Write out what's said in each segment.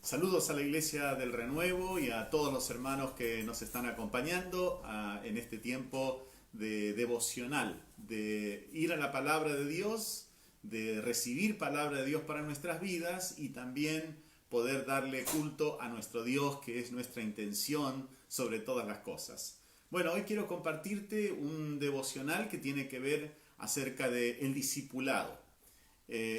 Saludos a la Iglesia del Renuevo y a todos los hermanos que nos están acompañando en este tiempo de devocional, de ir a la palabra de Dios, de recibir palabra de Dios para nuestras vidas y también poder darle culto a nuestro Dios, que es nuestra intención sobre todas las cosas. Bueno, hoy quiero compartirte un devocional que tiene que ver acerca del discipulado.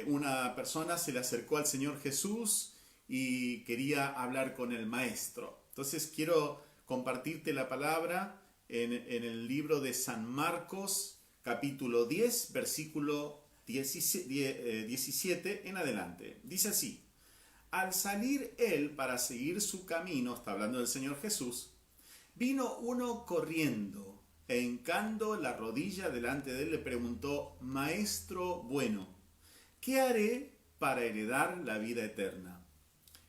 Una persona se le acercó al Señor Jesús y quería hablar con el maestro. Entonces quiero compartirte la palabra en el libro de San Marcos, capítulo 10, versículo 17 en adelante. Dice así: al salir él para seguir su camino, está hablando del Señor Jesús, vino uno corriendo e hincando la rodilla delante de él le preguntó: Maestro bueno, ¿qué haré para heredar la vida eterna?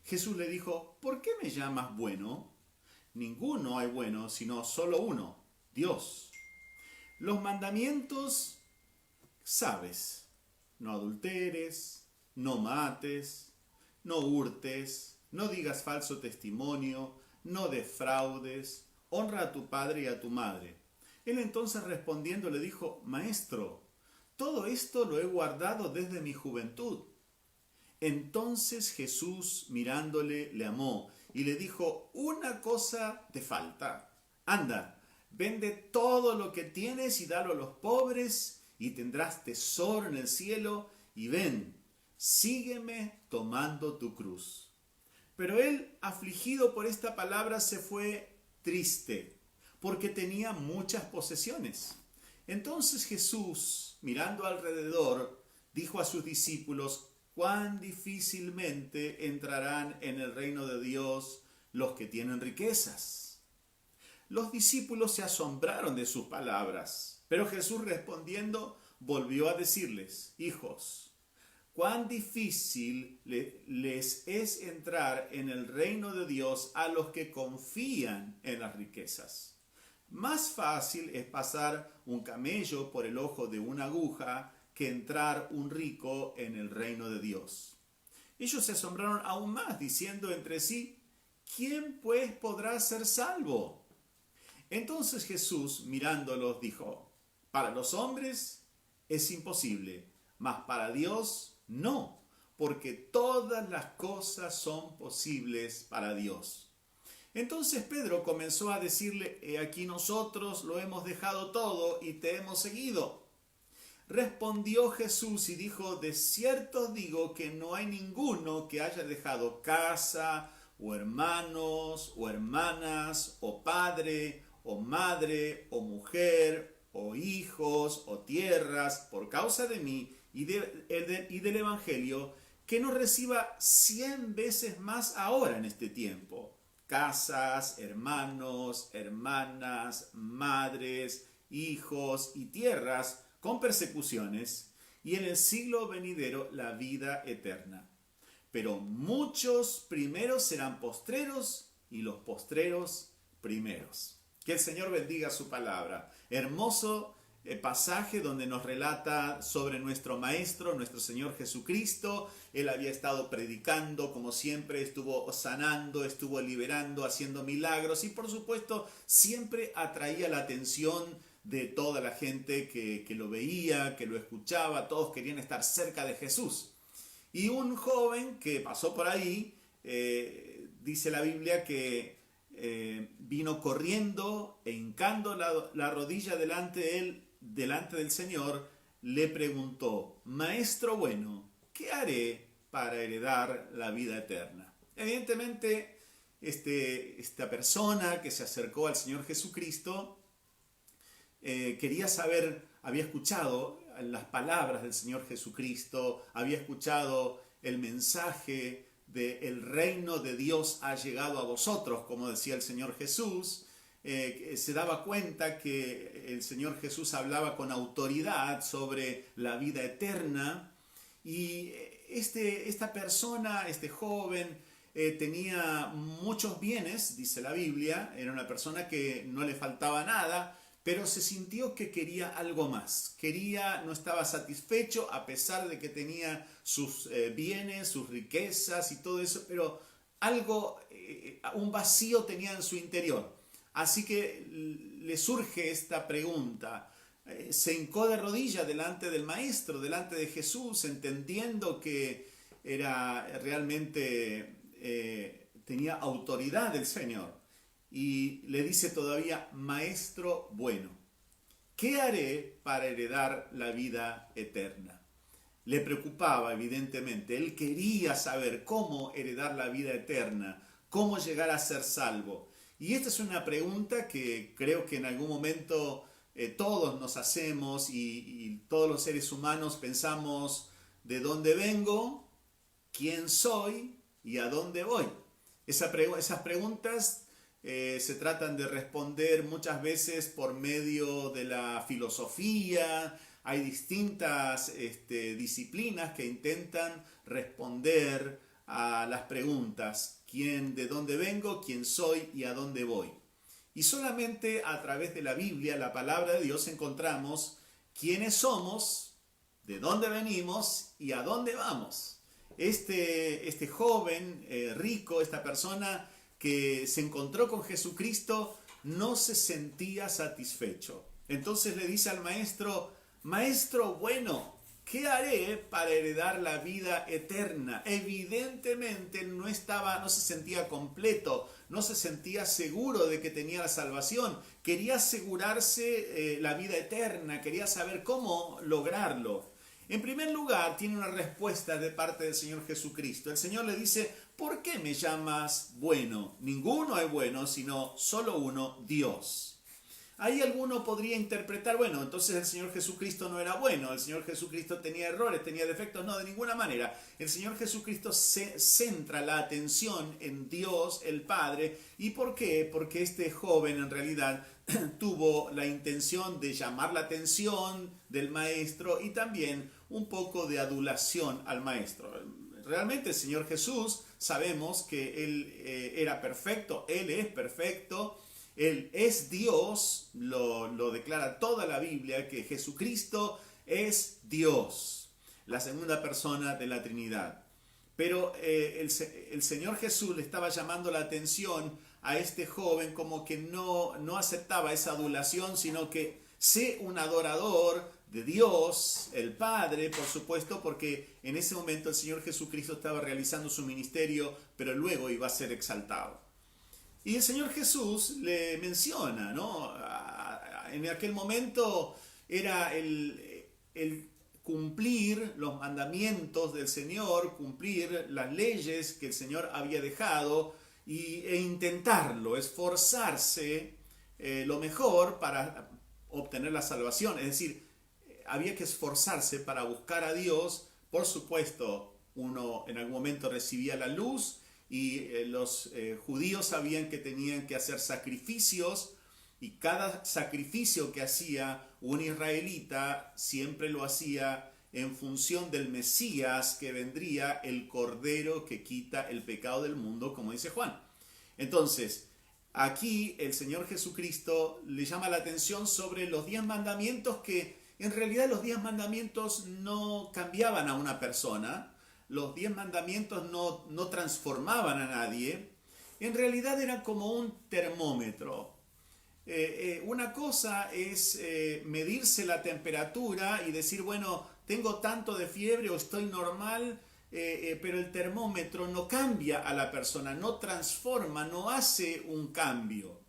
Jesús le dijo: ¿por qué me llamas bueno? Ninguno hay bueno, sino solo uno, Dios. Los mandamientos sabes: no adulteres, no mates, no hurtes, no digas falso testimonio, no defraudes, honra a tu padre y a tu madre. Él entonces respondiendo le dijo: Maestro, todo esto lo he guardado desde mi juventud. Entonces Jesús, mirándole, le amó y le dijo: una cosa te falta. Anda, vende todo lo que tienes y dalo a los pobres y tendrás tesoro en el cielo, y ven, sígueme tomando tu cruz. Pero él, afligido por esta palabra, se fue triste, porque tenía muchas posesiones. Entonces Jesús, mirando alrededor, dijo a sus discípulos: cuán difícilmente entrarán en el reino de Dios los que tienen riquezas. Los discípulos se asombraron de sus palabras, pero Jesús respondiendo volvió a decirles: hijos, cuán difícil les es entrar en el reino de Dios a los que confían en las riquezas. Más fácil es pasar un camello por el ojo de una aguja que entrar un rico en el reino de Dios. Ellos se asombraron aún más, diciendo entre sí: ¿quién pues podrá ser salvo? Entonces Jesús, mirándolos, dijo: para los hombres es imposible, mas para Dios no, porque todas las cosas son posibles para Dios. Entonces Pedro comenzó a decirle: he aquí nosotros lo hemos dejado todo y te hemos seguido. Respondió Jesús y dijo: de cierto os digo que no hay ninguno que haya dejado casa, o hermanos, o hermanas, o padre, o madre, o mujer, o hijos, o tierras, por causa de mí y del Evangelio, que no reciba 100 veces más ahora en este tiempo: casas, hermanos, hermanas, madres, hijos y tierras, con persecuciones, y en el siglo venidero la vida eterna. Pero muchos primeros serán postreros, y los postreros primeros. Que el Señor bendiga su palabra. Hermoso pasaje donde nos relata sobre nuestro Maestro, nuestro Señor Jesucristo. Él había estado predicando, como siempre, estuvo sanando, estuvo liberando, haciendo milagros, y por supuesto siempre atraía la atención de toda la gente que lo veía, que lo escuchaba. Todos querían estar cerca de Jesús. Y un joven que pasó por ahí, dice la Biblia que vino corriendo e hincando la rodilla delante del Señor, le preguntó: Maestro bueno, ¿qué haré para heredar la vida eterna? Evidentemente, esta persona que se acercó al Señor Jesucristo quería saber, había escuchado las palabras del Señor Jesucristo, había escuchado el mensaje de el reino de Dios ha llegado a vosotros, como decía el Señor Jesús. Se daba cuenta que el Señor Jesús hablaba con autoridad sobre la vida eterna, y esta persona, este joven, tenía muchos bienes, dice la Biblia. Era una persona que no le faltaba nada, pero se sintió que quería algo más. No estaba satisfecho a pesar de que tenía sus bienes, sus riquezas y todo eso, pero algo, un vacío tenía en su interior. Así que le surge esta pregunta. Se hincó de rodillas delante del Maestro, delante de Jesús, entendiendo que era realmente, tenía autoridad del Señor. Y le dice todavía, Maestro bueno, ¿qué haré para heredar la vida eterna? Le preocupaba, evidentemente. Él quería saber cómo heredar la vida eterna, cómo llegar a ser salvo. Y esta es una pregunta que creo que en algún momento todos nos hacemos y todos los seres humanos pensamos de dónde vengo, quién soy y a dónde voy. Esas preguntas se tratan de responder muchas veces por medio de la filosofía. Hay distintas disciplinas que intentan responder a las preguntas: ¿quién, de dónde vengo, quién soy y a dónde voy? Y solamente a través de la Biblia, la palabra de Dios, encontramos quiénes somos, de dónde venimos y a dónde vamos. Este joven rico, esta persona que se encontró con Jesucristo, no se sentía satisfecho. Entonces le dice al maestro: Maestro bueno, ¿qué haré para heredar la vida eterna? Evidentemente no se sentía completo, no se sentía seguro de que tenía la salvación. Quería asegurarse la vida eterna, quería saber cómo lograrlo. En primer lugar, tiene una respuesta de parte del Señor Jesucristo. El Señor le dice: ¿por qué me llamas bueno? Ninguno es bueno, sino solo uno, Dios. Ahí alguno podría interpretar, bueno, entonces el Señor Jesucristo no era bueno, el Señor Jesucristo tenía errores, tenía defectos. No, de ninguna manera. El Señor Jesucristo centra la atención en Dios, el Padre. ¿Y por qué? Porque este joven en realidad tuvo la intención de llamar la atención del Maestro y también un poco de adulación al Maestro. Realmente el Señor Jesús, sabemos que Él era perfecto, Él es perfecto. Él es Dios, lo declara toda la Biblia, que Jesucristo es Dios, la segunda persona de la Trinidad. Pero el Señor Jesús le estaba llamando la atención a este joven como que no aceptaba esa adulación, sino que sé un adorador de Dios, el Padre, por supuesto, porque en ese momento el Señor Jesucristo estaba realizando su ministerio, pero luego iba a ser exaltado. Y el Señor Jesús le menciona, ¿no? En aquel momento era el cumplir los mandamientos del Señor, cumplir las leyes que el Señor había dejado e intentarlo, esforzarse lo mejor para obtener la salvación. Es decir, había que esforzarse para buscar a Dios. Por supuesto, uno en algún momento recibía la luz, y los judíos sabían que tenían que hacer sacrificios, y cada sacrificio que hacía un israelita siempre lo hacía en función del Mesías que vendría, el Cordero que quita el pecado del mundo, como dice Juan. Entonces, aquí el Señor Jesucristo le llama la atención sobre los 10 mandamientos, que en realidad los 10 mandamientos no cambiaban a una persona. Los 10 mandamientos no transformaban a nadie. En realidad era como un termómetro. Una cosa es medirse la temperatura y decir, bueno, tengo tanto de fiebre o estoy normal, pero el termómetro no cambia a la persona, no transforma, no hace un cambio.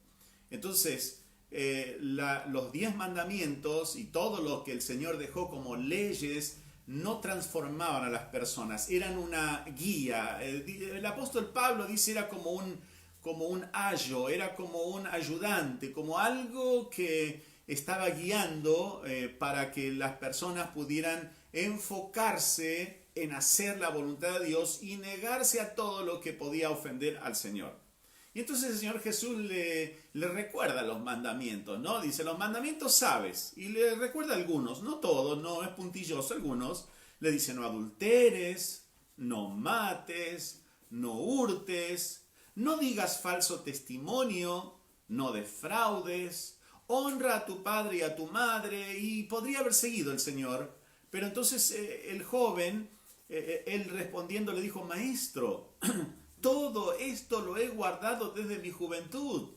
Entonces, los 10 mandamientos y todo lo que el Señor dejó como leyes no transformaban a las personas, eran una guía. El apóstol Pablo dice era como un ayo, era como un ayudante, como algo que estaba guiando para que las personas pudieran enfocarse en hacer la voluntad de Dios y negarse a todo lo que podía ofender al Señor. Y entonces el Señor Jesús le recuerda los mandamientos, ¿no? Dice, los mandamientos sabes, y le recuerda algunos, no todos, no es puntilloso, algunos. Le dice, no adulteres, no mates, no hurtes, no digas falso testimonio, no defraudes, honra a tu padre y a tu madre. Y podría haber seguido el Señor, pero entonces el joven, él respondiendo le dijo, Maestro, todo esto lo he guardado desde mi juventud.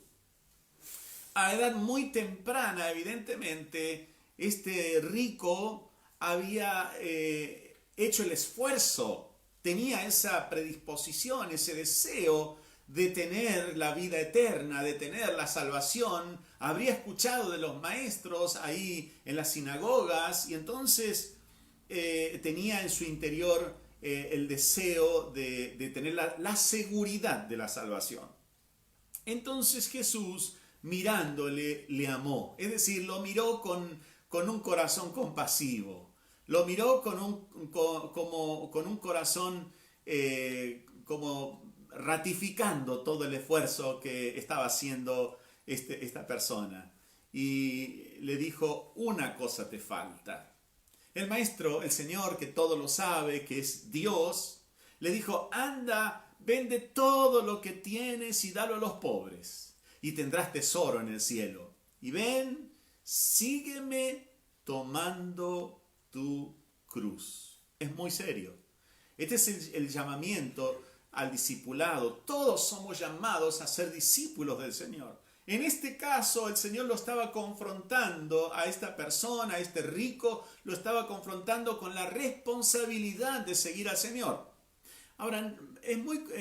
A edad muy temprana, evidentemente, este rico había hecho el esfuerzo, tenía esa predisposición, ese deseo de tener la vida eterna, de tener la salvación. Habría escuchado de los maestros ahí en las sinagogas y entonces tenía en su interior el deseo de tener la seguridad de la salvación. Entonces Jesús, mirándole, le amó. Es decir, lo miró con un corazón compasivo. Lo miró con un corazón como ratificando todo el esfuerzo que estaba haciendo esta persona. Y le dijo, una cosa te falta. El maestro, el Señor, que todo lo sabe, que es Dios, le dijo, anda, vende todo lo que tienes y dalo a los pobres, y tendrás tesoro en el cielo. Y ven, sígueme tomando tu cruz. Es muy serio. Este es el llamamiento al discipulado. Todos somos llamados a ser discípulos del Señor. En este caso, el Señor lo estaba confrontando a esta persona, a este rico, lo estaba confrontando con la responsabilidad de seguir al Señor. Ahora,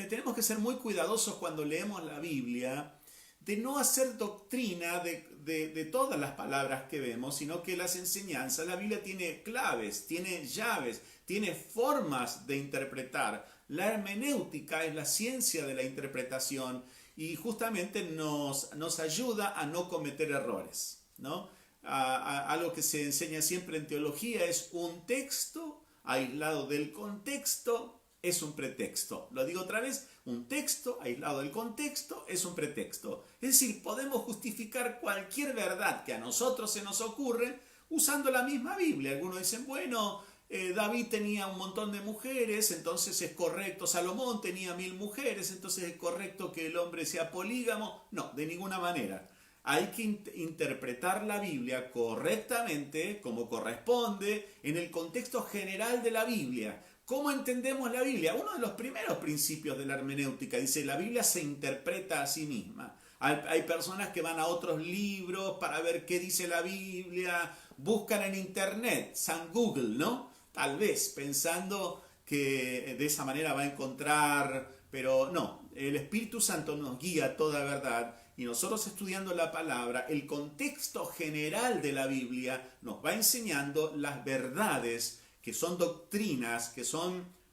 tenemos que ser muy cuidadosos cuando leemos la Biblia, de no hacer doctrina de todas las palabras que vemos, sino que las enseñanzas, la Biblia tiene claves, tiene llaves, tiene formas de interpretar. La hermenéutica es la ciencia de la interpretación y justamente nos ayuda a no cometer errores, ¿no? Algo que se enseña siempre en teología es un texto aislado del contexto es un pretexto. Lo digo otra vez, un texto aislado del contexto es un pretexto. Es decir, podemos justificar cualquier verdad que a nosotros se nos ocurre usando la misma Biblia. Algunos dicen, bueno, David tenía un montón de mujeres, entonces es correcto. Salomón tenía 1000 mujeres, entonces es correcto que el hombre sea polígamo. No, de ninguna manera. Hay que interpretar la Biblia correctamente, como corresponde, en el contexto general de la Biblia. ¿Cómo entendemos la Biblia? Uno de los primeros principios de la hermenéutica dice, la Biblia se interpreta a sí misma. Hay personas que van a otros libros para ver qué dice la Biblia, buscan en internet, San Google, ¿no? Tal vez pensando que de esa manera va a encontrar, pero no, el Espíritu Santo nos guía a toda verdad y nosotros estudiando la palabra, el contexto general de la Biblia nos va enseñando las verdades que son doctrinas, que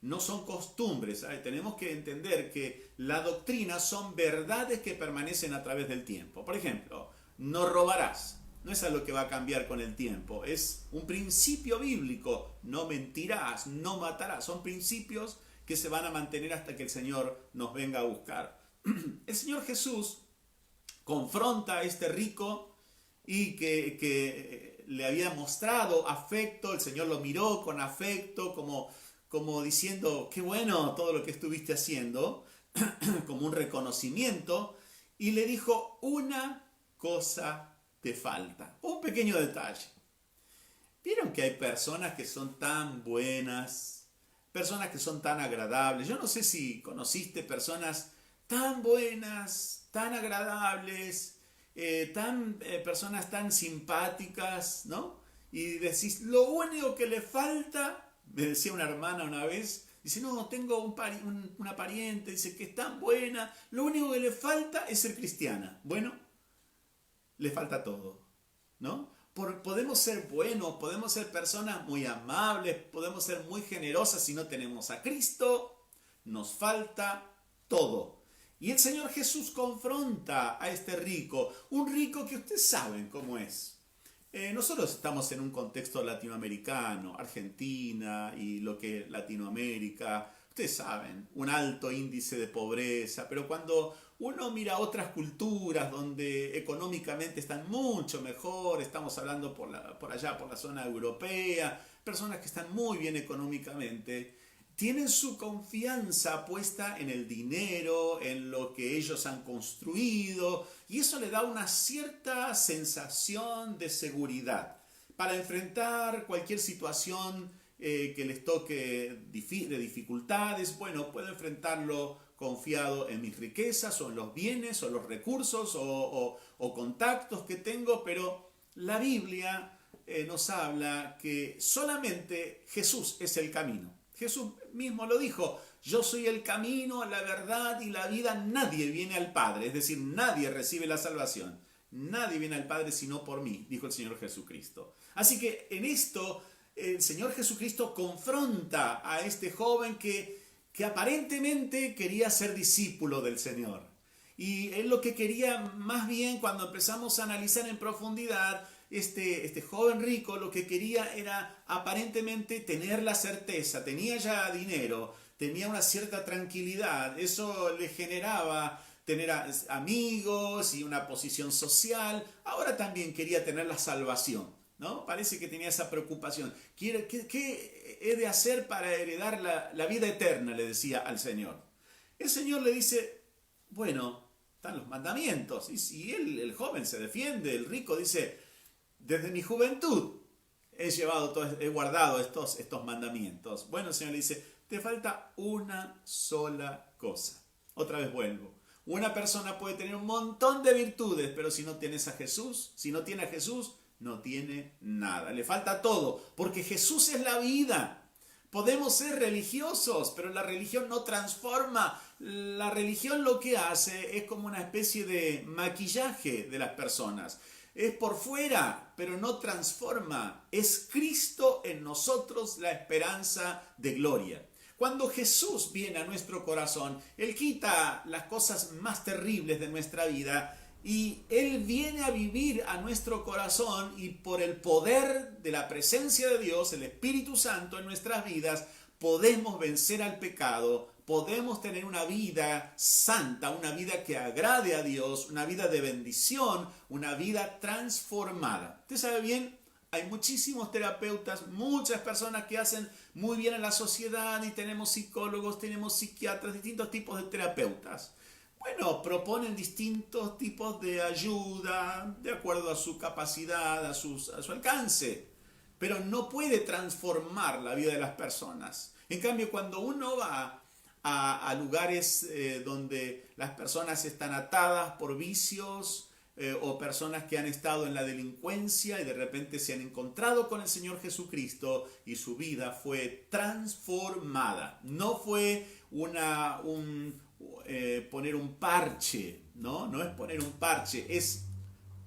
no son costumbres. ¿Sabes? Tenemos que entender que la doctrina son verdades que permanecen a través del tiempo. Por ejemplo, no robarás. No es algo que va a cambiar con el tiempo. Es un principio bíblico. No mentirás, no matarás. Son principios que se van a mantener hasta que el Señor nos venga a buscar. El Señor Jesús confronta a este rico y que le había mostrado afecto, el Señor lo miró con afecto, como diciendo, qué bueno todo lo que estuviste haciendo, como un reconocimiento, y le dijo, una cosa te falta, un pequeño detalle. ¿Vieron que hay personas que son tan buenas, personas que son tan agradables? Yo no sé si conociste personas tan buenas, tan agradables, personas tan simpáticas, ¿no? Y decís, lo único que le falta, me decía una hermana una vez, dice, no, tengo una pariente, dice que es tan buena, lo único que le falta es ser cristiana. Bueno, le falta todo, ¿no? Podemos ser buenos, podemos ser personas muy amables, podemos ser muy generosas si no tenemos a Cristo, nos falta todo. Y el Señor Jesús confronta a este rico, un rico que ustedes saben cómo es. Nosotros estamos en un contexto latinoamericano, Argentina y lo que es Latinoamérica, ustedes saben, un alto índice de pobreza, pero cuando uno mira otras culturas donde económicamente están mucho mejor, estamos hablando por allá, por la zona europea, personas que están muy bien económicamente, tienen su confianza puesta en el dinero, en lo que ellos han construido, y eso le da una cierta sensación de seguridad para enfrentar cualquier situación que les toque de dificultades. Bueno, puedo enfrentarlo confiado en mis riquezas o en los bienes o los recursos o contactos que tengo, pero la Biblia nos habla que solamente Jesús es el camino. Jesús mismo lo dijo: yo soy el camino, la verdad y la vida. Nadie viene al Padre, es decir, nadie recibe la salvación. Nadie viene al Padre sino por mí, dijo el Señor Jesucristo. Así que en esto el Señor Jesucristo confronta a este joven que aparentemente quería ser discípulo del Señor. Y él lo que quería, más bien, cuando empezamos a analizar en profundidad, este joven rico lo que quería era aparentemente tener la certeza, tenía ya dinero, tenía una cierta tranquilidad, eso le generaba tener amigos y una posición social. Ahora también quería tener la salvación, ¿no? Parece que tenía esa preocupación. ¿Qué he de hacer para heredar la vida eterna?, le decía al Señor. El Señor le dice: bueno, están los mandamientos. Y si el joven se defiende, el rico dice: desde mi juventud he guardado estos mandamientos. Bueno, el Señor le dice: te falta una sola cosa. Otra vez vuelvo. Una persona puede tener un montón de virtudes, pero si no tienes a Jesús, si no tiene a Jesús, no tiene nada. Le falta todo, porque Jesús es la vida. Podemos ser religiosos, pero la religión no transforma. La religión lo que hace es como una especie de maquillaje de las personas. Es por fuera, pero no transforma. Es Cristo en nosotros la esperanza de gloria. Cuando Jesús viene a nuestro corazón, Él quita las cosas más terribles de nuestra vida y Él viene a vivir a nuestro corazón, y por el poder de la presencia de Dios, el Espíritu Santo en nuestras vidas, podemos vencer al pecado, podemos tener una vida santa, una vida que agrade a Dios, una vida de bendición, una vida transformada. Usted sabe bien, hay muchísimos terapeutas, muchas personas que hacen muy bien en la sociedad, y tenemos psicólogos, tenemos psiquiatras, distintos tipos de terapeutas. Bueno, proponen distintos tipos de ayuda de acuerdo a su capacidad, a su alcance, pero no puede transformar la vida de las personas. En cambio, cuando uno va a lugares donde las personas están atadas por vicios, o personas que han estado en la delincuencia y de repente se han encontrado con el Señor Jesucristo y su vida fue transformada. No fue poner un parche, ¿no? No es poner un parche, es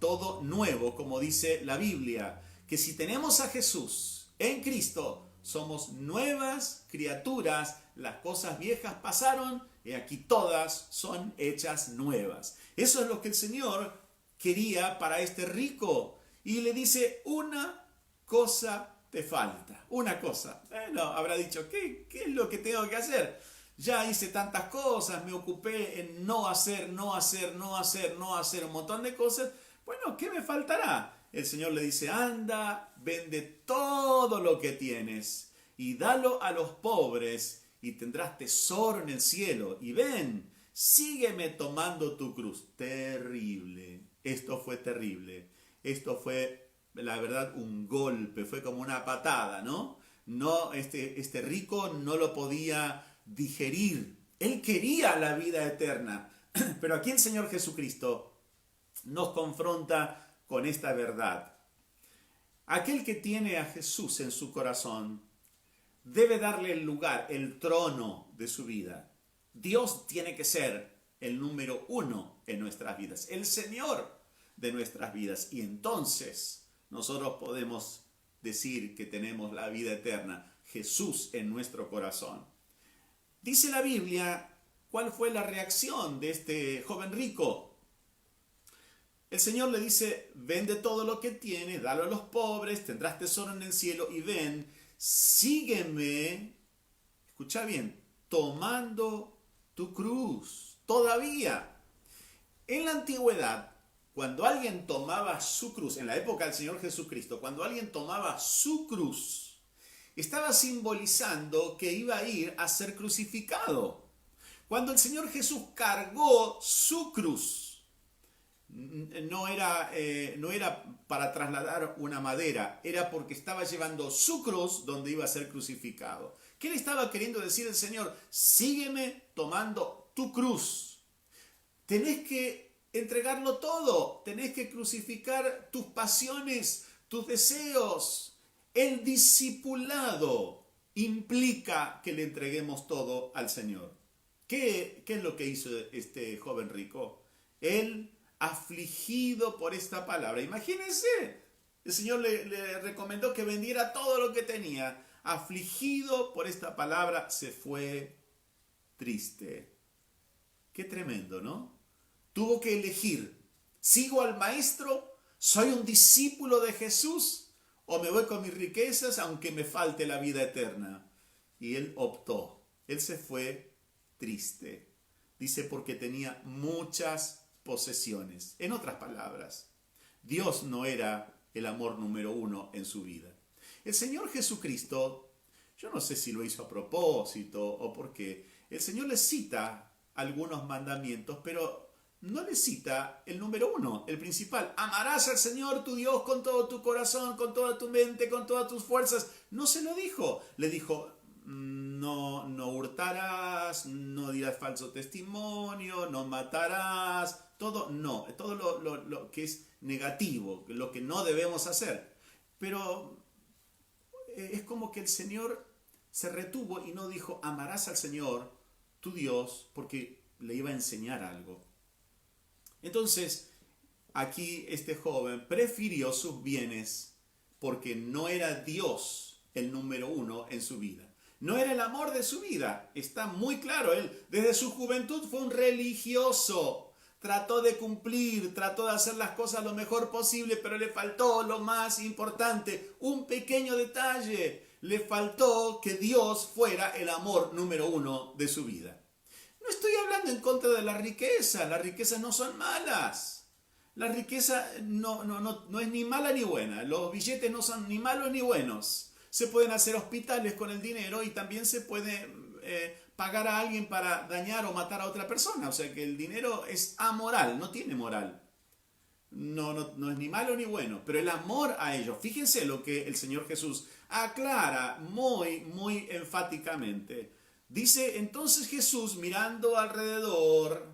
todo nuevo, como dice la Biblia, que si tenemos a Jesús en Cristo, somos nuevas criaturas, las cosas viejas pasaron y aquí todas son hechas nuevas. Eso es lo que el Señor quería para este rico, y le dice: una cosa te falta, una cosa. Bueno, habrá dicho: ¿qué es lo que tengo que hacer? Ya hice tantas cosas, me ocupé en no hacer un montón de cosas. Bueno, ¿qué me faltará? El Señor le dice: anda, vende todo lo que tienes y dalo a los pobres y tendrás tesoro en el cielo. Y ven, sígueme tomando tu cruz. Terrible. Esto fue terrible. Esto fue, la verdad, un golpe. Fue como una patada, ¿no? No, este rico no lo podía digerir. Él quería la vida eterna. Pero aquí el Señor Jesucristo nos confronta con esta verdad. Aquel que tiene a Jesús en su corazón debe darle el lugar, el trono de su vida. Dios tiene que ser el número uno en nuestras vidas, el Señor de nuestras vidas. Y entonces nosotros podemos decir que tenemos la vida eterna, Jesús en nuestro corazón. Dice la Biblia, ¿cuál fue la reacción de este joven rico? El Señor le dice: vende todo lo que tienes, dalo a los pobres, tendrás tesoro en el cielo, y ven, sígueme, escucha bien, tomando tu cruz. Todavía, en la antigüedad, cuando alguien tomaba su cruz, en la época del Señor Jesucristo, cuando alguien tomaba su cruz, estaba simbolizando que iba a ir a ser crucificado. Cuando el Señor Jesús cargó su cruz, no era para trasladar una madera, era porque estaba llevando su cruz donde iba a ser crucificado. ¿Qué le estaba queriendo decir el Señor? Sígueme tomando tu cruz. Tenés que entregarlo todo. Tenés que crucificar tus pasiones, tus deseos. El discipulado implica que le entreguemos todo al Señor. ¿Qué es lo que hizo este joven rico? Él, afligido por esta palabra. Imagínense, el Señor le recomendó que vendiera todo lo que tenía. Afligido por esta palabra, se fue triste. Qué tremendo, ¿no? Tuvo que elegir: ¿sigo al Maestro? ¿Soy un discípulo de Jesús? ¿O me voy con mis riquezas aunque me falte la vida eterna? Y él optó. Él se fue triste. Dice, porque tenía muchas posesiones. En otras palabras, Dios no era el amor número uno en su vida. El Señor Jesucristo, yo no sé si lo hizo a propósito o por qué, el Señor le cita algunos mandamientos, pero no le cita el número uno, el principal. Amarás al Señor tu Dios con todo tu corazón, con toda tu mente, con todas tus fuerzas. No se lo dijo. Le dijo, no hurtarás, no dirás falso testimonio, no matarás. Todo no, todo lo que es negativo, lo que no debemos hacer. Pero es como que el Señor se retuvo y no dijo, amarás al Señor tu Dios, porque le iba a enseñar algo. Entonces, aquí este joven prefirió sus bienes porque no era Dios el número uno en su vida. No era el amor de su vida. Está muy claro. Él desde su juventud fue un religioso. Trató de cumplir, trató de hacer las cosas lo mejor posible, pero le faltó lo más importante, un pequeño detalle. Le faltó que Dios fuera el amor número uno de su vida. No estoy hablando en contra de las riquezas no son malas. La riqueza no es ni mala ni buena, los billetes no son ni malos ni buenos. Se pueden hacer hospitales con el dinero y también se puede pagar a alguien para dañar o matar a otra persona. O sea que el dinero es amoral, no tiene moral. No es ni malo ni bueno, pero el amor a ellos. Fíjense lo que el Señor Jesús aclara muy enfáticamente. Dice, entonces Jesús, mirando alrededor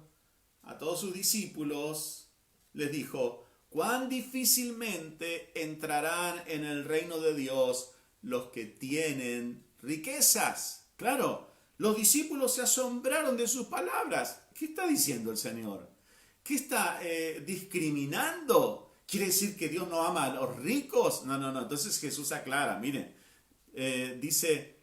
a todos sus discípulos, les dijo, cuán difícilmente entrarán en el reino de Dios los que tienen riquezas. Claro, los discípulos se asombraron de sus palabras. ¿Qué está diciendo el Señor? ¿Qué está discriminando? ¿Quiere decir que Dios no ama a los ricos? No. Entonces Jesús aclara, miren, dice,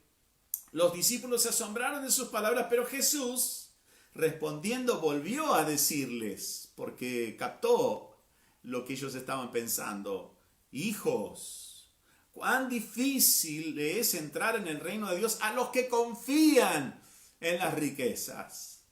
los discípulos se asombraron de sus palabras, pero Jesús, respondiendo, volvió a decirles, porque captó lo que ellos estaban pensando. Hijos, cuán difícil es entrar en el reino de Dios a los que confían en las riquezas.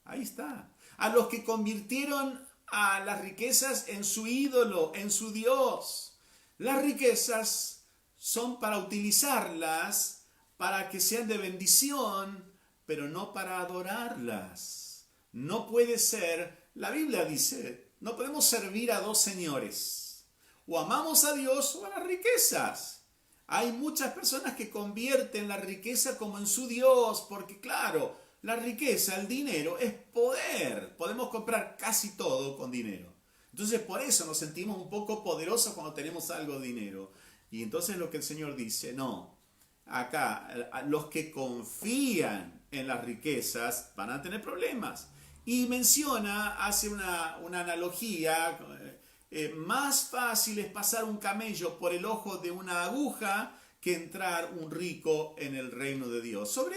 Ahí está. A los que convirtieron a las riquezas en su ídolo, en su Dios. Las riquezas son para utilizarlas para que sean de bendición, pero no para adorarlas. No puede ser, la Biblia dice, no podemos servir a dos señores. O amamos a Dios o a las riquezas. Hay muchas personas que convierten la riqueza como en su Dios, porque claro, la riqueza, el dinero, es poder. Podemos comprar casi todo con dinero. Entonces por eso nos sentimos un poco poderosos cuando tenemos algo de dinero. Y entonces lo que el Señor dice, no. Acá, los que confían en las riquezas van a tener problemas. Y hace una analogía, más fácil es pasar un camello por el ojo de una aguja que entrar un rico en el reino de Dios. Sobre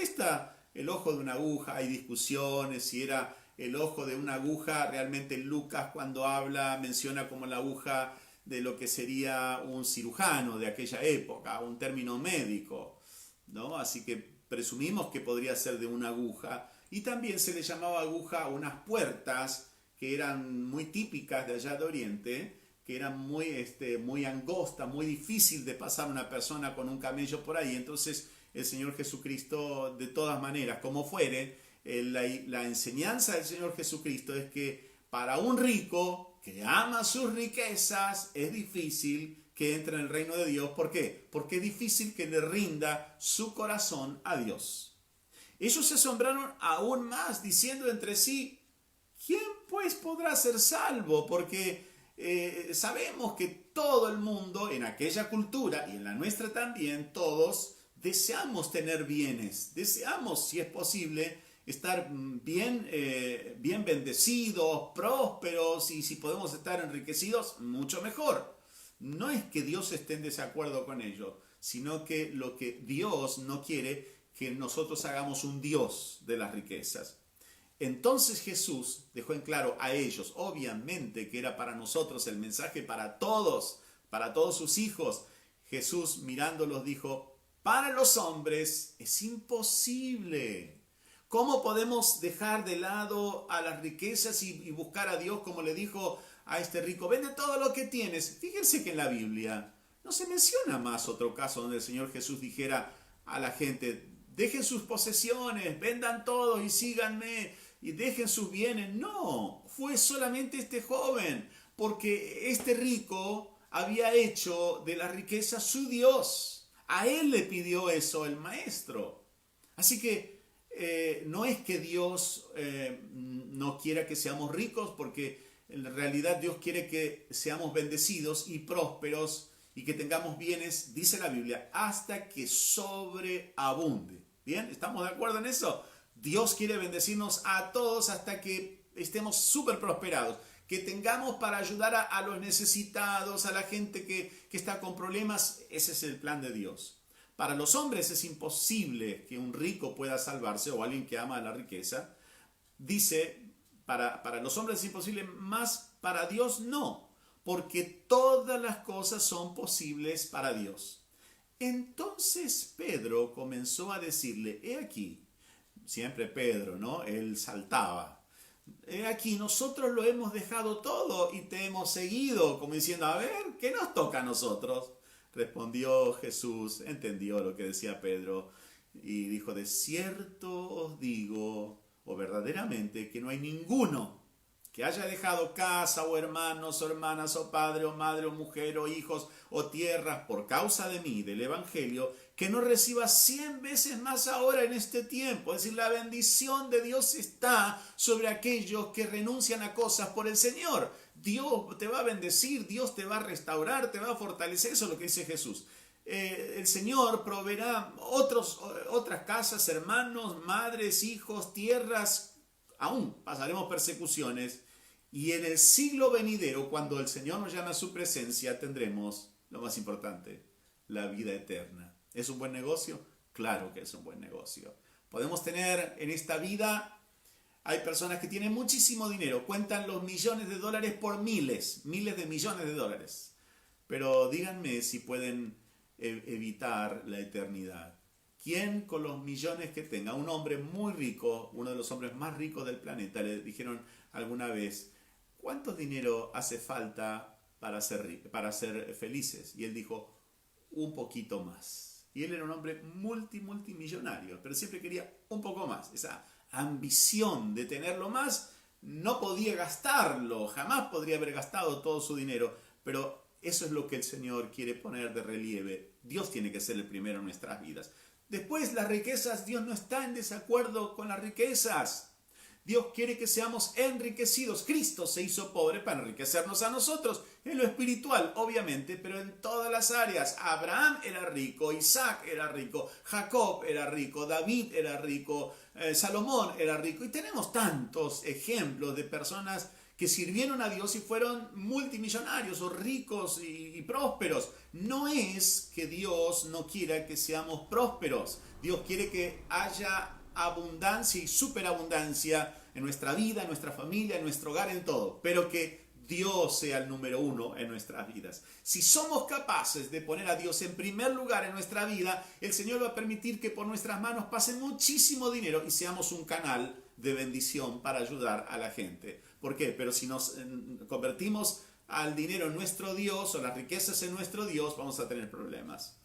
el ojo de una aguja, hay discusiones si era el ojo de una aguja. Realmente Lucas cuando habla menciona como la aguja de lo que sería un cirujano de aquella época, un término médico, ¿no? Así que presumimos que podría ser de una aguja. Y también se le llamaba aguja a unas puertas que eran muy típicas de allá de Oriente, que eran muy angostas, muy difícil de pasar una persona con un camello por ahí. Entonces el Señor Jesucristo, de todas maneras, como fuere, la enseñanza del Señor Jesucristo es que para un rico que ama sus riquezas, es difícil que entre en el reino de Dios. ¿Por qué? Porque es difícil que le rinda su corazón a Dios. Ellos se asombraron aún más, diciendo entre sí, ¿quién pues podrá ser salvo? Porque sabemos que todo el mundo, en aquella cultura y en la nuestra también, todos deseamos tener bienes, deseamos, si es posible, estar bien bendecidos, prósperos, y si podemos estar enriquecidos, mucho mejor. No es que Dios esté en desacuerdo con ello, sino que lo que Dios no quiere que nosotros hagamos un Dios de las riquezas. Entonces Jesús dejó en claro a ellos, obviamente que era para nosotros el mensaje para todos sus hijos. Jesús mirándolos dijo, para los hombres es imposible. ¿Cómo podemos dejar de lado a las riquezas y buscar a Dios como le dijo a este rico? Vende todo lo que tienes. Fíjense que en la Biblia no se menciona más otro caso donde el Señor Jesús dijera a la gente, dejen sus posesiones, vendan todo y síganme y dejen sus bienes. No, fue solamente este joven, porque este rico había hecho de la riqueza su Dios. A él le pidió eso el maestro. Así que no es que Dios no quiera que seamos ricos, porque en realidad Dios quiere que seamos bendecidos y prósperos y que tengamos bienes, dice la Biblia, hasta que sobreabunde. ¿Bien? ¿Estamos de acuerdo en eso? Dios quiere bendecirnos a todos hasta que estemos súper prosperados, que tengamos para ayudar a los necesitados, a la gente que está con problemas. Ese es el plan de Dios. Para los hombres es imposible que un rico pueda salvarse, o alguien que ama la riqueza. Dice, para los hombres es imposible, más para Dios no, porque todas las cosas son posibles para Dios. Entonces Pedro comenzó a decirle, he aquí, siempre Pedro, ¿no? Él saltaba. He aquí, nosotros lo hemos dejado todo y te hemos seguido, como diciendo, a ver, ¿qué nos toca a nosotros? Respondió Jesús, entendió lo que decía Pedro y dijo, de cierto os digo, o verdaderamente, que no hay ninguno que haya dejado casa o hermanos o hermanas o padre o madre o mujer o hijos o tierras por causa de mí, del Evangelio, que no reciba 100 veces más ahora en este tiempo. Es decir, la bendición de Dios está sobre aquellos que renuncian a cosas por el Señor. Dios te va a bendecir, Dios te va a restaurar, te va a fortalecer. Eso es lo que dice Jesús. El Señor proveerá otras casas, hermanos, madres, hijos, tierras. Aún pasaremos persecuciones. Y en el siglo venidero, cuando el Señor nos llame a su presencia, tendremos lo más importante, la vida eterna. ¿Es un buen negocio? Claro que es un buen negocio. Podemos tener en esta vida, hay personas que tienen muchísimo dinero, cuentan los millones de dólares por miles de millones de dólares. Pero díganme si pueden evitar la eternidad. ¿Quién con los millones que tenga? Un hombre muy rico, uno de los hombres más ricos del planeta, le dijeron alguna vez, ¿cuánto dinero hace falta para ser felices? Y él dijo, un poquito más. Y él era un hombre multimillonario, pero siempre quería un poco más. Esa ambición de tenerlo más, no podía gastarlo, jamás podría haber gastado todo su dinero, pero eso es lo que el Señor quiere poner de relieve. Dios tiene que ser el primero en nuestras vidas. Después, las riquezas, Dios no está en desacuerdo con las riquezas. Dios quiere que seamos enriquecidos. Cristo se hizo pobre para enriquecernos a nosotros, en lo espiritual, obviamente, pero en todas las áreas. Abraham era rico, Isaac era rico, Jacob era rico, David era rico, Salomón era rico. Y tenemos tantos ejemplos de personas que sirvieron a Dios y fueron multimillonarios o ricos y prósperos. No es que Dios no quiera que seamos prósperos. Dios quiere que haya abundancia y superabundancia en nuestra vida, en nuestra familia, en nuestro hogar, en todo. Pero que Dios sea el número uno en nuestras vidas. Si somos capaces de poner a Dios en primer lugar en nuestra vida, el Señor va a permitir que por nuestras manos pase muchísimo dinero y seamos un canal de bendición para ayudar a la gente. ¿Por qué? Pero si nos convertimos al dinero en nuestro Dios o las riquezas en nuestro Dios, vamos a tener problemas.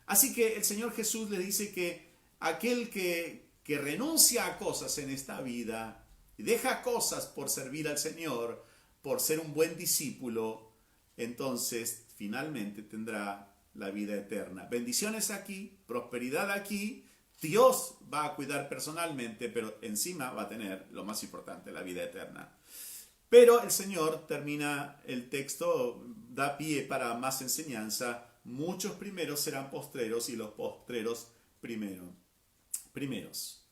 Así que el Señor Jesús le dice que aquel que renuncia a cosas en esta vida y deja cosas por servir al Señor, por ser un buen discípulo, entonces finalmente tendrá la vida eterna. Bendiciones aquí, prosperidad aquí, Dios va a cuidar personalmente, pero encima va a tener lo más importante, la vida eterna. Pero el Señor termina el texto, da pie para más enseñanza. Muchos primeros serán postreros y los postreros primeros.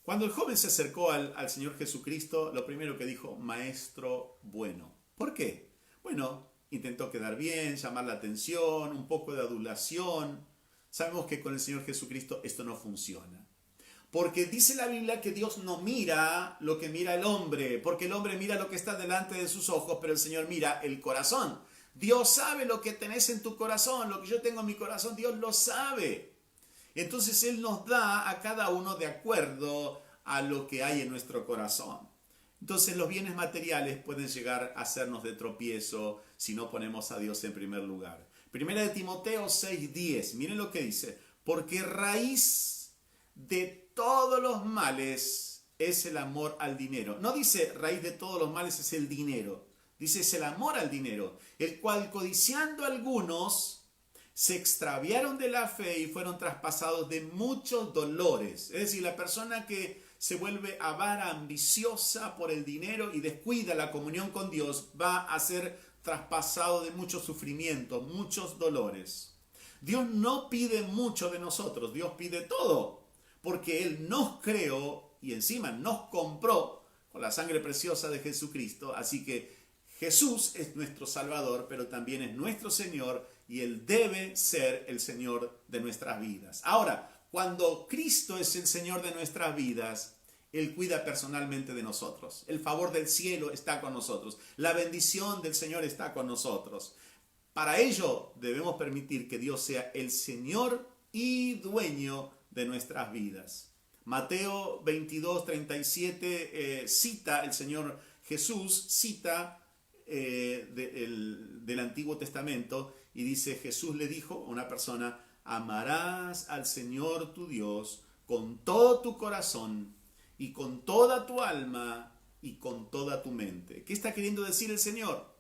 Cuando el joven se acercó al Señor Jesucristo, lo primero que dijo, maestro bueno. ¿Por qué? Bueno, intentó quedar bien, llamar la atención, un poco de adulación. Sabemos que con el Señor Jesucristo esto no funciona. Porque dice la Biblia que Dios no mira lo que mira el hombre, porque el hombre mira lo que está delante de sus ojos, pero el Señor mira el corazón. Dios sabe lo que tenés en tu corazón, lo que yo tengo en mi corazón, Dios lo sabe. Entonces Él nos da a cada uno de acuerdo a lo que hay en nuestro corazón. Entonces los bienes materiales pueden llegar a hacernos de tropiezo si no ponemos a Dios en primer lugar. Primera de Timoteo 6:10, miren lo que dice, porque raíz de todos los males es el amor al dinero. No dice raíz de todos los males es el dinero, dice es el amor al dinero, el cual codiciando algunos se extraviaron de la fe y fueron traspasados de muchos dolores. Es decir, la persona que se vuelve avara, ambiciosa por el dinero y descuida la comunión con Dios va a ser traspasado de muchos sufrimientos, muchos dolores. Dios no pide mucho de nosotros, Dios pide todo, porque Él nos creó y encima nos compró con la sangre preciosa de Jesucristo. Así que Jesús es nuestro Salvador, pero también es nuestro Señor y Él debe ser el Señor de nuestras vidas. Ahora, cuando Cristo es el Señor de nuestras vidas, Él cuida personalmente de nosotros. El favor del cielo está con nosotros. La bendición del Señor está con nosotros. Para ello debemos permitir que Dios sea el Señor y dueño de nuestras vidas. Mateo 22:37 cita el Señor Jesús, cita del Antiguo Testamento y dice, Jesús le dijo a una persona, amarás al Señor tu Dios con todo tu corazón y con toda tu alma y con toda tu mente. ¿Qué está queriendo decir el Señor?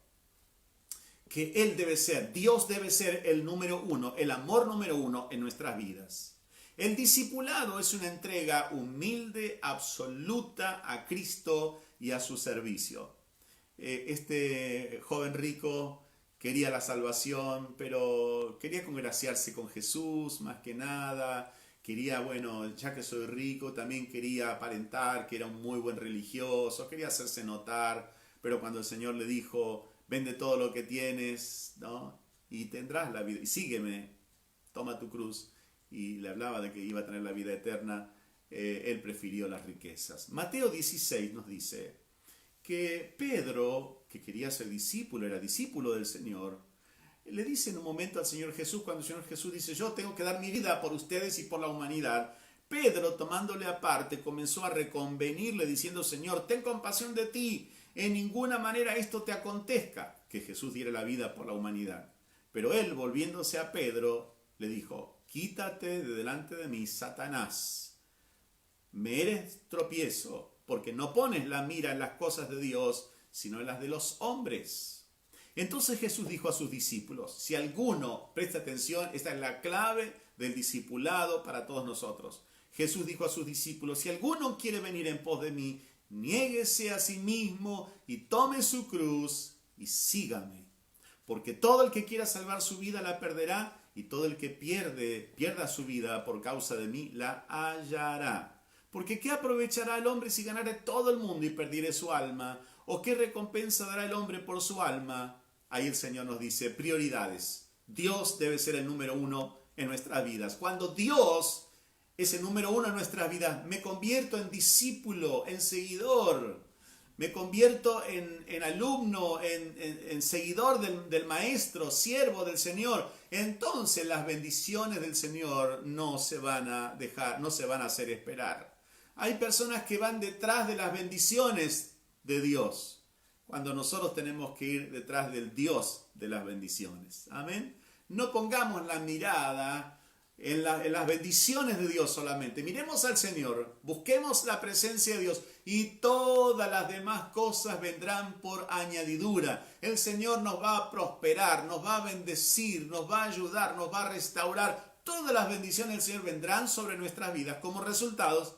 Que Él debe ser, Dios debe ser el número uno, el amor número uno en nuestras vidas. El discipulado es una entrega humilde, absoluta a Cristo y a su servicio. Este joven rico quería la salvación, pero quería congraciarse con Jesús más que nada. Quería, bueno, ya que soy rico, también quería aparentar que era un muy buen religioso, quería hacerse notar, pero cuando el Señor le dijo, vende todo lo que tienes, ¿no? Y tendrás la vida, y sígueme, toma tu cruz, y le hablaba de que iba a tener la vida eterna, él prefirió las riquezas. Mateo 16 nos dice que Pedro, que quería ser discípulo, era discípulo del Señor, le dice en un momento al Señor Jesús, cuando el Señor Jesús dice, yo tengo que dar mi vida por ustedes y por la humanidad, Pedro, tomándole aparte, comenzó a reconvenirle diciendo, Señor, ten compasión de ti, en ninguna manera esto te acontezca, que Jesús diera la vida por la humanidad. Pero él, volviéndose a Pedro, le dijo, quítate de delante de mí, Satanás, me eres tropiezo, porque no pones la mira en las cosas de Dios, sino en las de los hombres. Entonces Jesús dijo a sus discípulos, si alguno, presta atención, esta es la clave del discipulado para todos nosotros. Jesús dijo a sus discípulos, si alguno quiere venir en pos de mí, niéguese a sí mismo y tome su cruz y sígame. Porque todo el que quiera salvar su vida la perderá, y todo el que pierda su vida por causa de mí la hallará. Porque ¿qué aprovechará el hombre si ganare todo el mundo y perdiere su alma? ¿O qué recompensa dará el hombre por su alma? Ahí el Señor nos dice, prioridades. Dios debe ser el número uno en nuestras vidas. Cuando Dios es el número uno en nuestras vidas, me convierto en discípulo, en seguidor. Me convierto en alumno, en seguidor del Maestro, siervo del Señor. Entonces las bendiciones del Señor no se van a dejar, no se van a hacer esperar. Hay personas que van detrás de las bendiciones de Dios, cuando nosotros tenemos que ir detrás del Dios de las bendiciones. Amén. No pongamos la mirada en las bendiciones de Dios solamente. Miremos al Señor, busquemos la presencia de Dios y todas las demás cosas vendrán por añadidura. El Señor nos va a prosperar, nos va a bendecir, nos va a ayudar, nos va a restaurar todas las bendiciones del Señor vendrán sobre nuestras vidas como resultado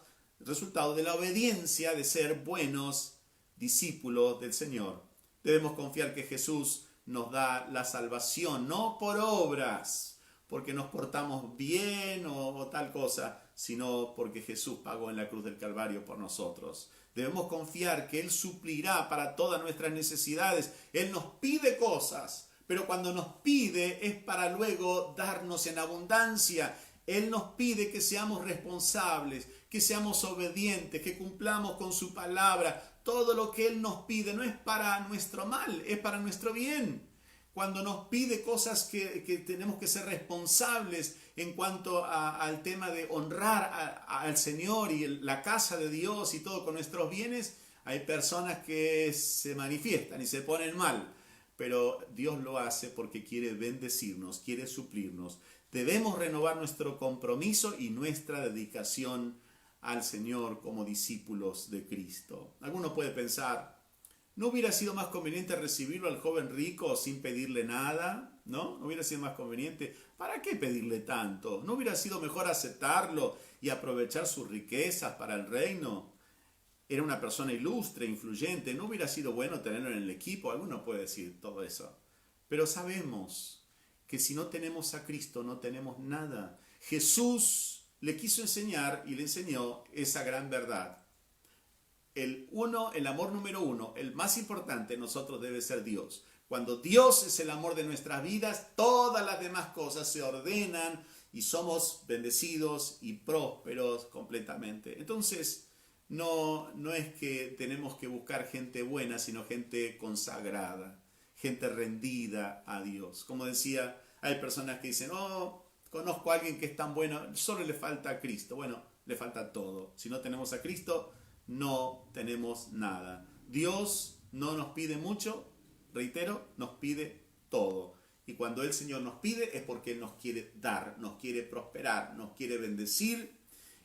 de la obediencia de ser buenos discípulos del Señor. Debemos confiar que Jesús nos da la salvación, no por obras, porque nos portamos bien o tal cosa, sino porque Jesús pagó en la cruz del Calvario por nosotros. Debemos confiar que Él suplirá para todas nuestras necesidades. Él nos pide cosas, pero cuando nos pide es para luego darnos en abundancia. Él nos pide que seamos responsables, que seamos obedientes, que cumplamos con su palabra. Todo lo que Él nos pide no es para nuestro mal, es para nuestro bien. Cuando nos pide cosas que tenemos que ser responsables en cuanto al tema de honrar al Señor y la casa de Dios y todo con nuestros bienes, hay personas que se manifiestan y se ponen mal, pero Dios lo hace porque quiere bendecirnos, quiere suplirnos. Debemos renovar nuestro compromiso y nuestra dedicación al Señor como discípulos de Cristo. Alguno puede pensar, ¿no hubiera sido más conveniente recibirlo al joven rico sin pedirle nada? ¿No? ¿No hubiera sido más conveniente? ¿Para qué pedirle tanto? ¿No hubiera sido mejor aceptarlo y aprovechar sus riquezas para el reino? Era una persona ilustre, influyente. ¿No hubiera sido bueno tenerlo en el equipo? Alguno puede decir todo eso. Pero sabemos que si no tenemos a Cristo no tenemos nada. Jesús le quiso enseñar y le enseñó esa gran verdad. El amor número uno, el más importante en nosotros debe ser Dios. Cuando Dios es el amor de nuestras vidas, todas las demás cosas se ordenan y somos bendecidos y prósperos completamente. Entonces, no es que tenemos que buscar gente buena, sino gente consagrada, gente rendida a Dios. Como decía, hay personas que dicen, conozco a alguien que es tan bueno, solo le falta a Cristo. Bueno, le falta todo. Si no tenemos a Cristo, no tenemos nada. Dios no nos pide mucho, reitero, nos pide todo. Y cuando el Señor nos pide es porque Él nos quiere dar, nos quiere prosperar, nos quiere bendecir.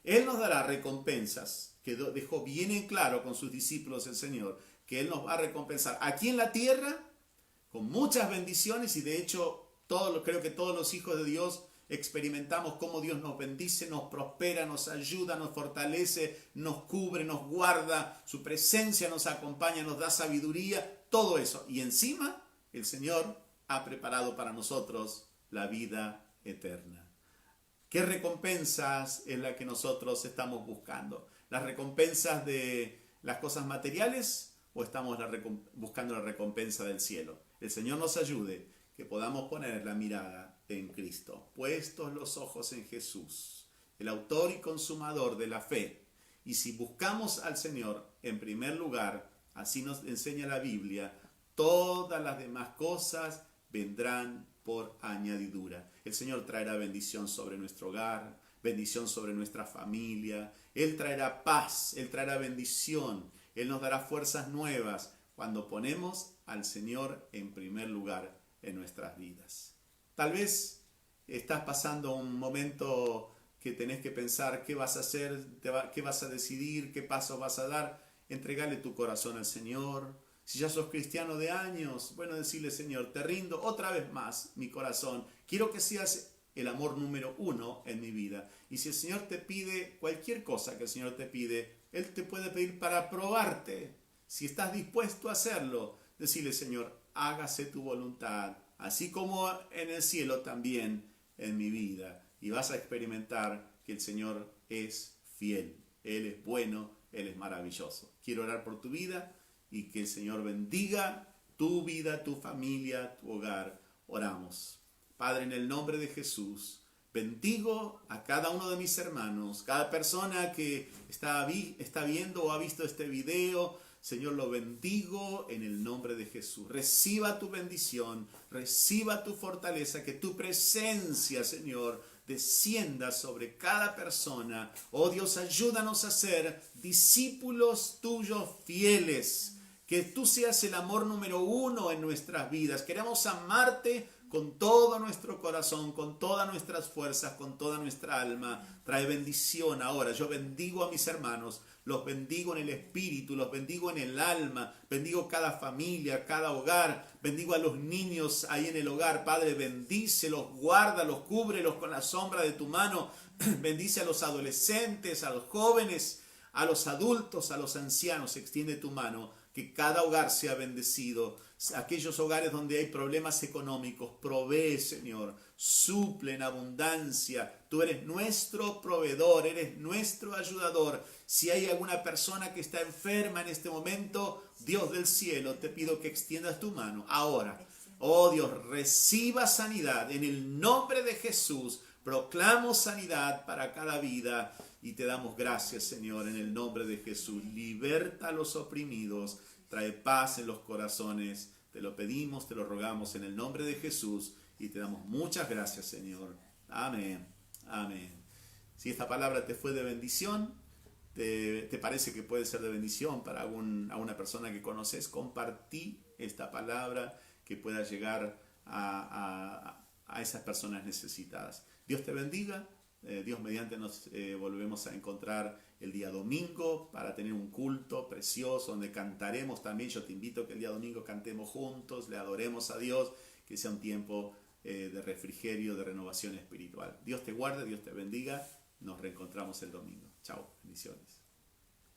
Él nos dará recompensas, que dejó bien en claro con sus discípulos el Señor, que Él nos va a recompensar aquí en la tierra con muchas bendiciones, y de hecho creo que todos los hijos de Dios experimentamos cómo Dios nos bendice, nos prospera, nos ayuda, nos fortalece, nos cubre, nos guarda, su presencia nos acompaña, nos da sabiduría, todo eso. Y encima el Señor ha preparado para nosotros la vida eterna. ¿Qué recompensas es la que nosotros estamos buscando? ¿Las recompensas de las cosas materiales o estamos buscando la recompensa del cielo? El Señor nos ayude, que podamos poner la mirada en Cristo, puestos los ojos en Jesús, el autor y consumador de la fe. Y si buscamos al Señor en primer lugar, así nos enseña la Biblia, todas las demás cosas vendrán por añadidura. El Señor traerá bendición sobre nuestro hogar, bendición sobre nuestra familia. Él traerá paz, Él traerá bendición. Él nos dará fuerzas nuevas cuando ponemos al Señor en primer lugar en nuestras vidas. Tal vez estás pasando un momento que tenés que pensar qué vas a hacer, qué vas a decidir, qué paso vas a dar. Entregale tu corazón al Señor. Si ya sos cristiano de años, bueno, decirle, Señor, te rindo otra vez más mi corazón. Quiero que seas el amor número uno en mi vida. Y si el Señor te pide cualquier cosa que el Señor te pide, Él te puede pedir para probarte. Si estás dispuesto a hacerlo, decirle, Señor, hágase tu voluntad, así como en el cielo también en mi vida. Y vas a experimentar que el Señor es fiel. Él es bueno, Él es maravilloso. Quiero orar por tu vida y que el Señor bendiga tu vida, tu familia, tu hogar. Oramos. Padre, en el nombre de Jesús, bendigo a cada uno de mis hermanos, cada persona que está viendo o ha visto este video. Señor, lo bendigo en el nombre de Jesús. Reciba tu bendición, reciba tu fortaleza, que tu presencia, Señor, descienda sobre cada persona. Oh Dios, ayúdanos a ser discípulos tuyos fieles. Que tú seas el amor número uno en nuestras vidas. Queremos amarte con todo nuestro corazón, con todas nuestras fuerzas, con toda nuestra alma. Trae bendición ahora. Yo bendigo a mis hermanos, los bendigo en el espíritu, los bendigo en el alma, bendigo cada familia, cada hogar, bendigo a los niños ahí en el hogar. Padre, bendícelos, guárdalos, cúbrelos con la sombra de tu mano. Bendice a los adolescentes, a los jóvenes, a los adultos, a los ancianos. Extiende tu mano, que cada hogar sea bendecido. Aquellos hogares donde hay problemas económicos, provee, Señor, suple en abundancia. Tú eres nuestro proveedor, eres nuestro ayudador. Si hay alguna persona que está enferma en este momento, Dios del cielo, te pido que extiendas tu mano ahora. Oh Dios, reciba sanidad en el nombre de Jesús. Proclamo sanidad para cada vida y te damos gracias, Señor, en el nombre de Jesús. Liberta a los oprimidos, trae paz en los corazones. Te lo pedimos, te lo rogamos en el nombre de Jesús y te damos muchas gracias, Señor. Amén. Amén. Si esta palabra te fue de bendición, te parece que puede ser de bendición para alguna persona que conoces, compartí esta palabra que pueda llegar a esas personas necesitadas. Dios te bendiga. Dios mediante nos volvemos a encontrar el día domingo para tener un culto precioso donde cantaremos también. Yo te invito a que el día domingo cantemos juntos, le adoremos a Dios, que sea un tiempo de refrigerio, de renovación espiritual. Dios te guarde, Dios te bendiga. Nos reencontramos el domingo. Chao, bendiciones.